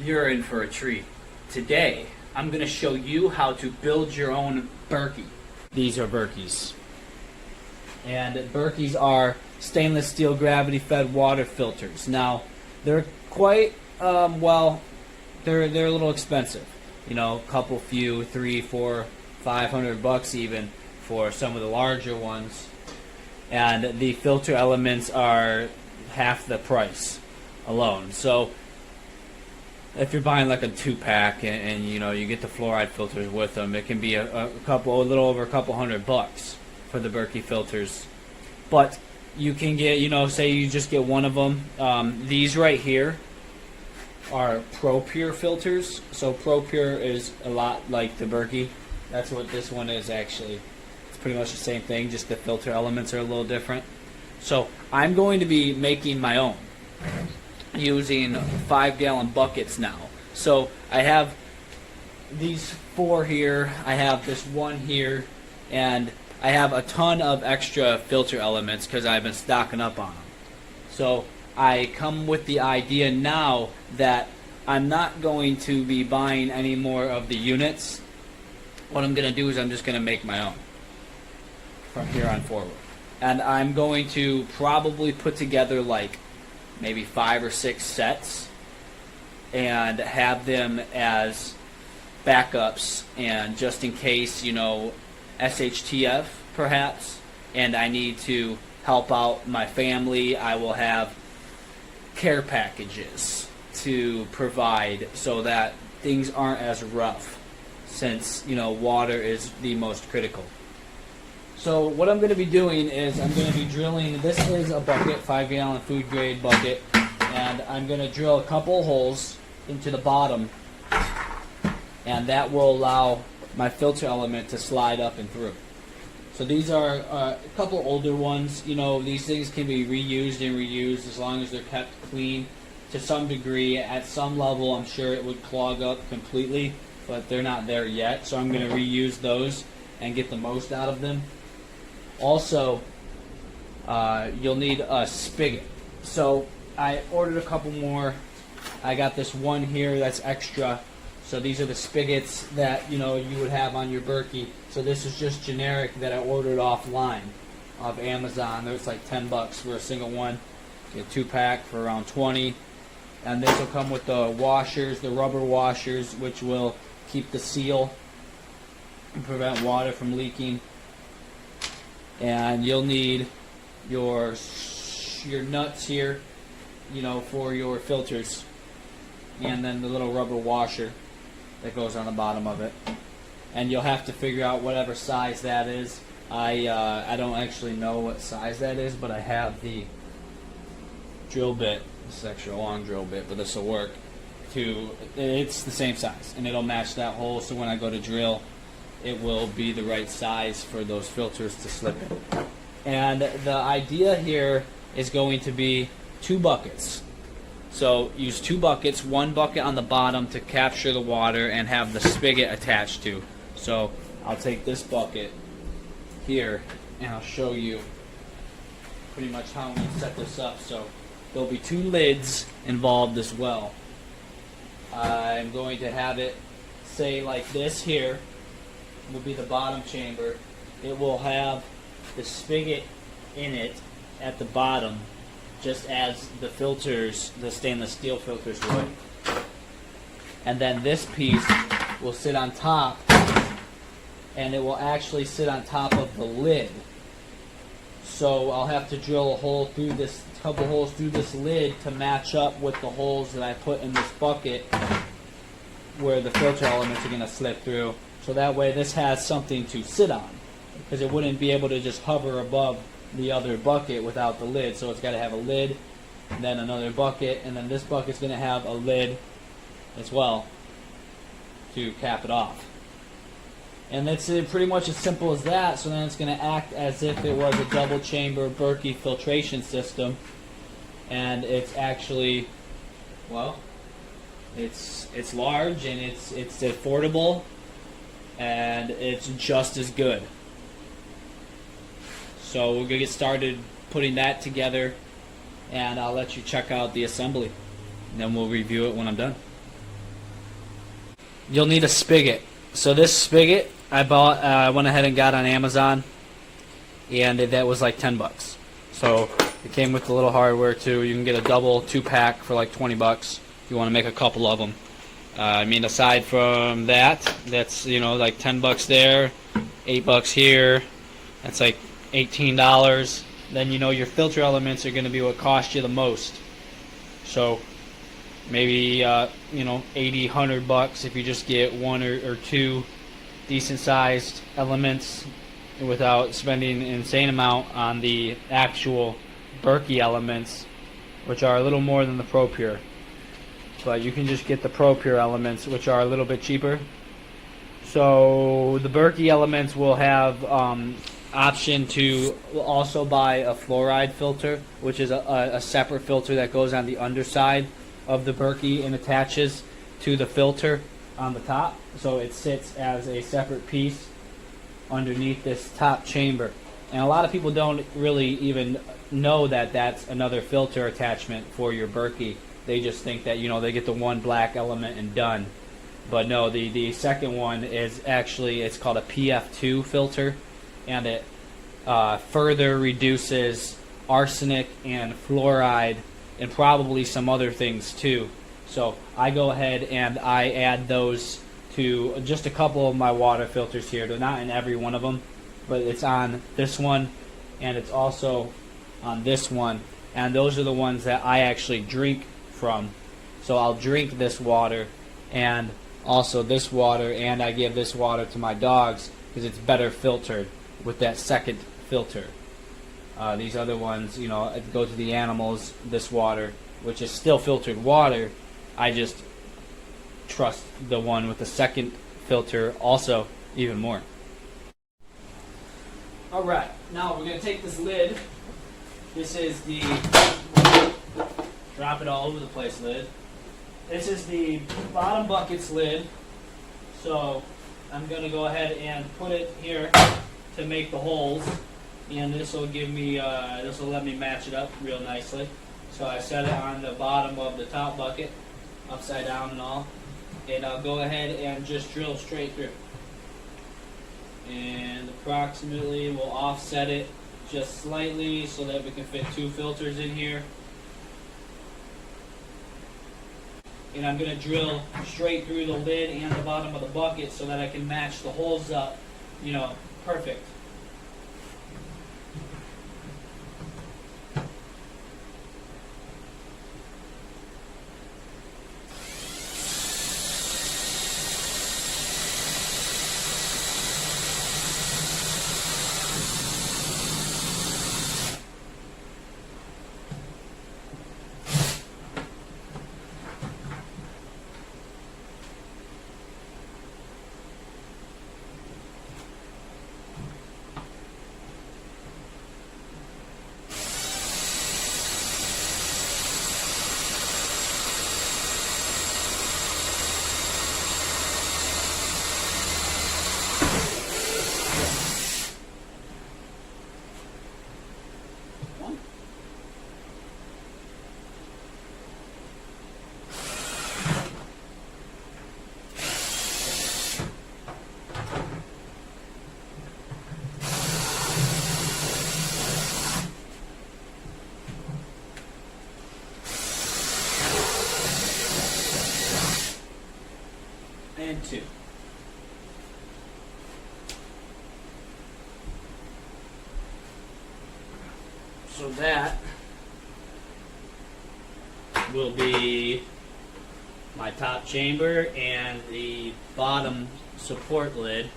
You're in for a treat. Today, I'm going to show you how to build your own Berkey. These are Berkeys. And Berkeys are stainless steel gravity-fed water filters. Now, they're quite, they're a little expensive. You know, a couple few, $300, $400, $500 even for some of the larger ones. And the filter elements are half the price alone. So if you're buying like a 2-pack and you know you get the fluoride filters with them, it can be a little over a couple $100 for the Berkey filters. But you can get, you know, say you just get one of them. These right here are Pure filters. So Pure is a lot like the Berkey. That's what this one is actually. It's pretty much the same thing, just the filter elements are a little different. So I'm going to be making my own using 5-gallon buckets now. So I have these 4 here, I have this one here, and I have a ton of extra filter elements because I've been stocking up on them. So I come with the idea now that I'm not going to be buying any more of the units. What I'm going to do is I'm just going to make my own from here on forward. And I'm going to probably put together like maybe 5 or 6 sets and have them as backups, and just in case, you know, SHTF perhaps, and I need to help out my family, I will have care packages to provide so that things aren't as rough, since, you know, water is the most critical. So what I'm going to be doing is I'm going to be drilling, this is a bucket, 5-gallon food grade bucket, and I'm going to drill a couple holes into the bottom, and that will allow my filter element to slide up and through. So these are a couple older ones. You know, these things can be reused and reused as long as they're kept clean to some degree. At some level, I'm sure it would clog up completely, but they're not there yet, so I'm going to reuse those and get the most out of them. Also, you'll need a spigot. So I ordered a couple more. I got this one here that's extra. So these are the spigots that, you know, you would have on your Berkey. So this is just generic that I ordered offline of Amazon. It's like $10 for a single one. Get a 2-pack for around 20. And this will come with the washers, the rubber washers, which will keep the seal and prevent water from leaking. And you'll need your nuts here, you know, for your filters, and then the little rubber washer that goes on the bottom of it. And you'll have to figure out whatever size that is. I don't actually know what size that is, but I have the drill bit. This is actually a long drill bit, but this will work. It's the same size, and it'll match that hole. So when I go to drill, it will be the right size for those filters to slip in. And the idea here is going to be 2 buckets. So use 2 buckets, 1 bucket on the bottom to capture the water and have the spigot attached to. So I'll take this bucket here and I'll show you pretty much how I'm going to set this up. So there'll be 2 lids involved as well. I'm going to have it, say, like this here will be the bottom chamber. It will have the spigot in it at the bottom, just as the filters, the stainless steel filters would. And then this piece will sit on top, and it will actually sit on top of the lid. So I'll have to drill a hole through this, couple holes through this lid to match up with the holes that I put in this bucket where the filter elements are going to slip through. So that way this has something to sit on, because it wouldn't be able to just hover above the other bucket without the lid. So it's got to have a lid, and then another bucket, and then this bucket's going to have a lid as well to cap it off. And it's pretty much as simple as that. So then it's going to act as if it was a double chamber Berkey filtration system, and it's actually, well, it's large and it's affordable, and it's just as good. So we're going to get started putting that together, and I'll let you check out the assembly, and then we'll review it when I'm done. you'll need a spigot. So this spigot I bought, I went ahead and got on Amazon, and that was like 10 bucks. So it came with a little hardware too. You can get a double 2-pack for like 20 bucks if you want to make a couple of them. I mean, aside from that, that's, you know, like 10 bucks there, 8 bucks here. That's like $18. Then, you know, your filter elements are going to be what cost you the most. So maybe you know, 80, 100 bucks if you just get one or two decent sized elements without spending an insane amount on the actual Berkey elements, which are a little more than the Pro Pure. But you can just get the Pro Pure elements, which are a little bit cheaper. So the Berkey elements will have option to also buy a fluoride filter, which is a separate filter that goes on the underside of the Berkey and attaches to the filter on the top. So it sits as a separate piece underneath this top chamber. And a lot of people don't really even know that that's another filter attachment for your Berkey. They just think that, you know, they get the one black element and done. But no, the second one is actually, it's called a Pf2 filter, and it further reduces arsenic and fluoride and probably some other things too. So I go ahead and I add those to just a couple of my water filters here. They're not in every one of them, but it's on this one and it's also on this one, and those are the ones that I actually drink from. So I'll drink this water and also this water, and I give this water to my dogs because it's better filtered with that second filter. These other ones, you know, go to the animals, this water, which is still filtered water. I just trust the one with the second filter also even more. Alright, now we're going to take this lid. This is the drop it all over the place lid. This is the bottom bucket's lid. So I'm going to go ahead and put it here to make the holes, and this will give me this will let me match it up real nicely. So I set it on the bottom of the top bucket, upside down and all, and I'll go ahead and just drill straight through, and approximately we'll offset it just slightly so that we can fit 2 filters in here. And I'm going to drill straight through the lid and the bottom of the bucket so that I can match the holes up, you know, perfect. And 2. So that will be my top chamber and the bottom support lid.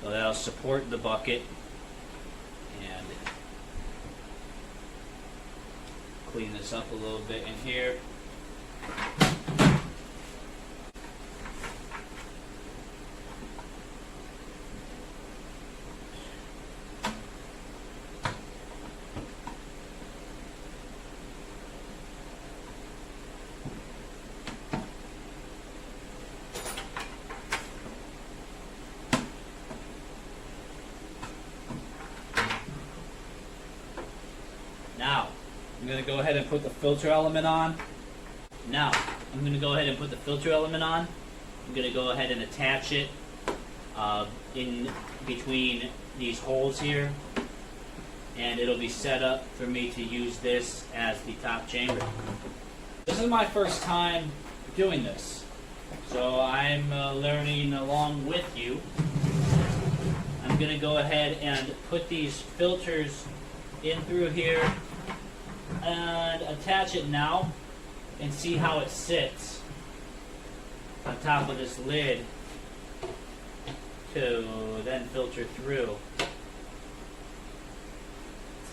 So that'll support the bucket, and clean this up a little bit in here. Now, I'm going to go ahead and put the filter element on. I'm going to go ahead and attach it in between these holes here, and it'll be set up for me to use this as the top chamber. This is my first time doing this, so I'm learning along with you. I'm going to go ahead and put these filters in through here and attach it now and see how it sits on top of this lid to then filter through. It's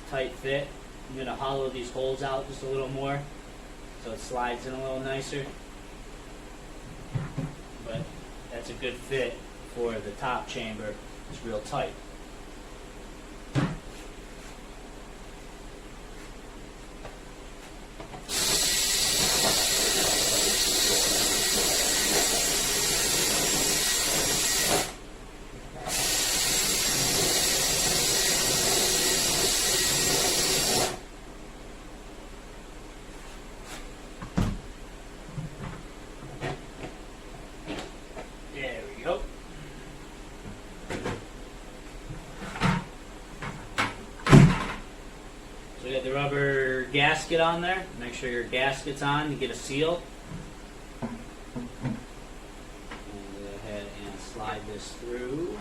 a tight fit. I'm going to hollow these holes out just a little more so it slides in a little nicer. But that's a good fit for the top chamber. It's real tight. There we go. So we got the rubber gasket on there. Make sure your gasket's on to get a seal. And go ahead and slide this through.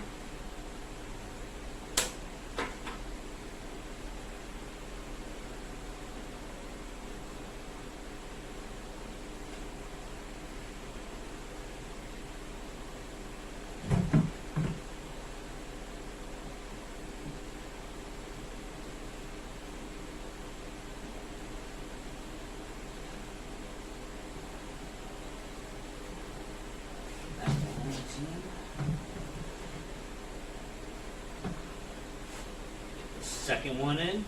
Second one in.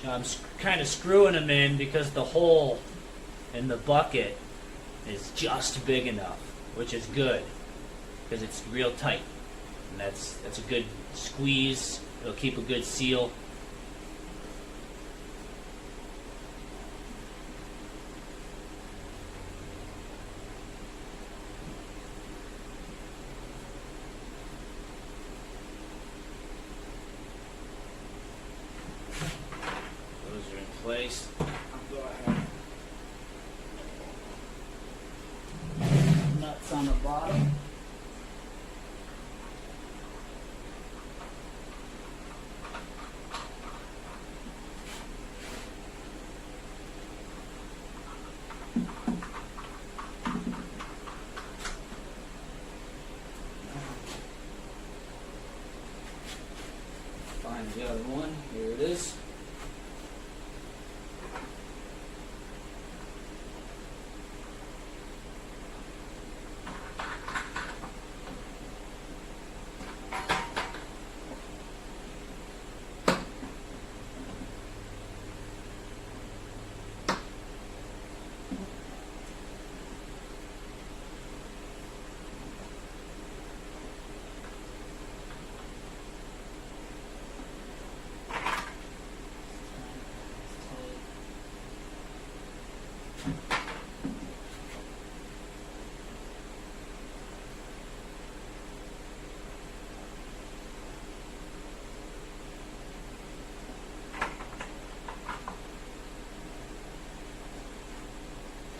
So I'm kind of screwing them in because the hole in the bucket is just big enough, which is good because it's real tight. And that's a good squeeze. It'll keep a good seal. Those are in place. Go ahead. Nuts on the bottom. Find the other one. Here it is.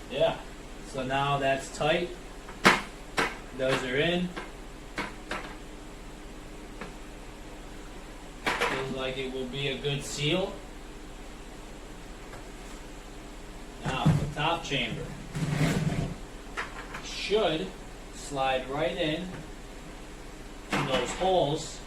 Yeah, so now that's tight. Those are in. Feels like it will be a good seal. Now, the top chamber should slide right in to those holes.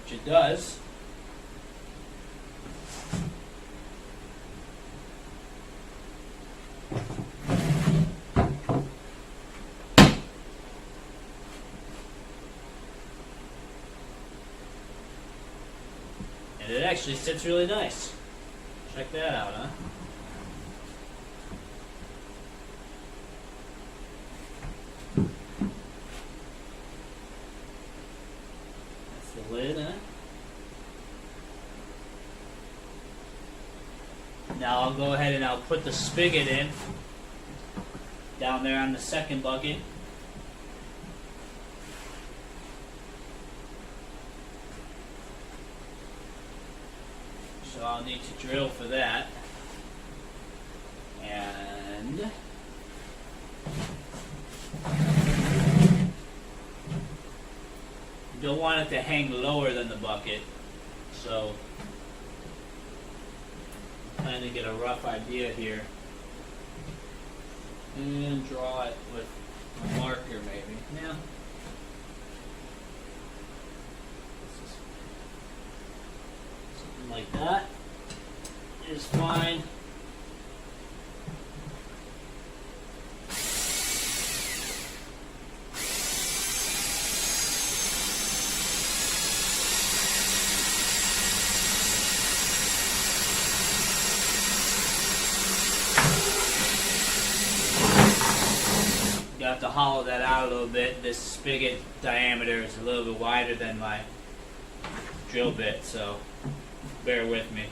Which it does. actually sits really nice. Check that out, huh? That's the lid, huh? Now I'll go ahead and I'll put the spigot in down there on the second bucket. So I'll need to drill for that. And you don't want it to hang lower than the bucket. So I'm trying to get a rough idea here. And draw it with a marker maybe. Yeah. Something like that is fine. You have to hollow that out a little bit. This spigot diameter is a little bit wider than my drill bit, so bear with me.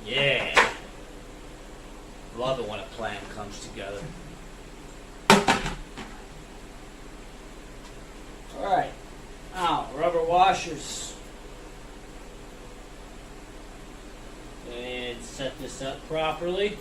Yeah. Love it when a plan comes together. Alright. Now, rubber washers. And set this up properly.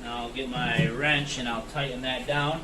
Now I'll get my wrench and I'll tighten that down.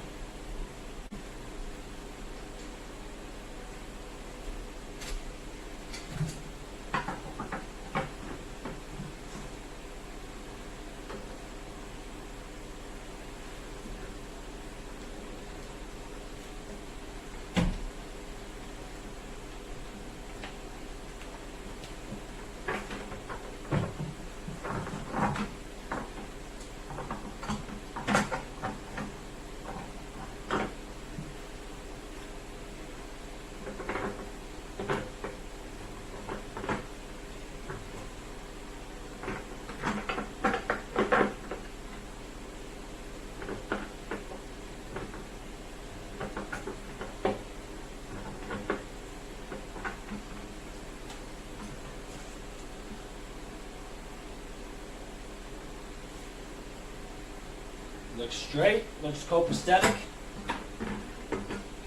Looks straight, looks copacetic.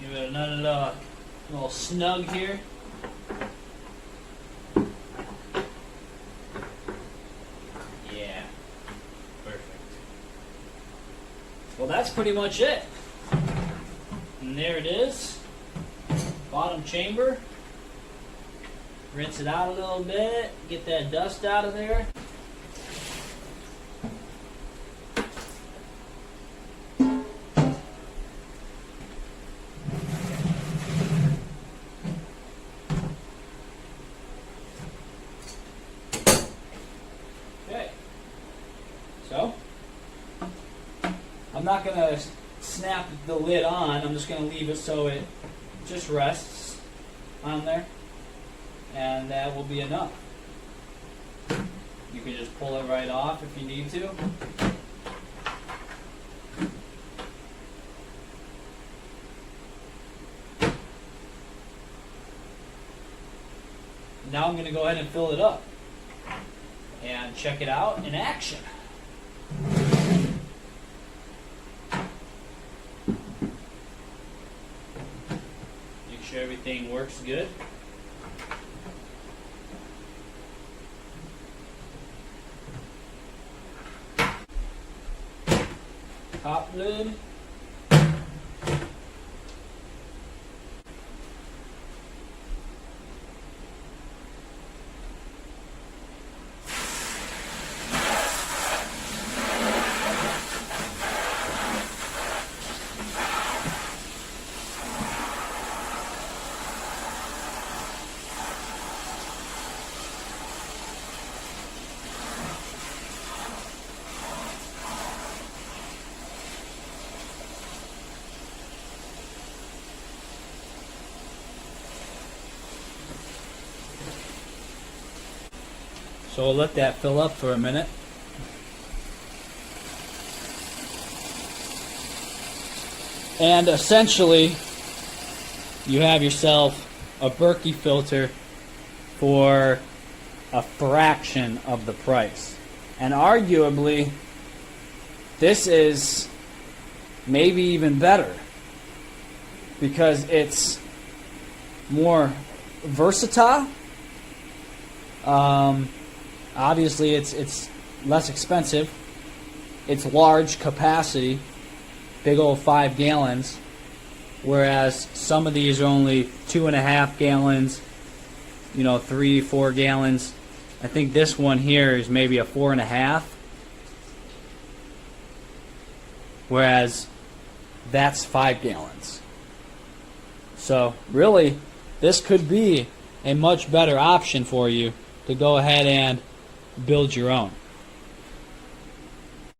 Give it another little snug here. Yeah, perfect. Well, that's pretty much it. And there it is. Bottom chamber. Rinse it out a little bit, get that dust out of there. I'm not going to snap the lid on. I'm just going to leave it so it just rests on there, and that will be enough. You can just pull it right off if you need to. Now I'm going to go ahead and fill it up and check it out in action. Make sure everything works good. Top lid. So we'll let that fill up for a minute. And essentially, you have yourself a Berkey filter for a fraction of the price. And arguably, this is maybe even better because it's more versatile. Obviously, it's less expensive. It's large capacity, big old 5 gallons, whereas some of these are only 2.5 gallons, 3-4 gallons. I think this one here is maybe a 4.5, whereas that's 5 gallons. So really, this could be a much better option for you to go ahead and build your own.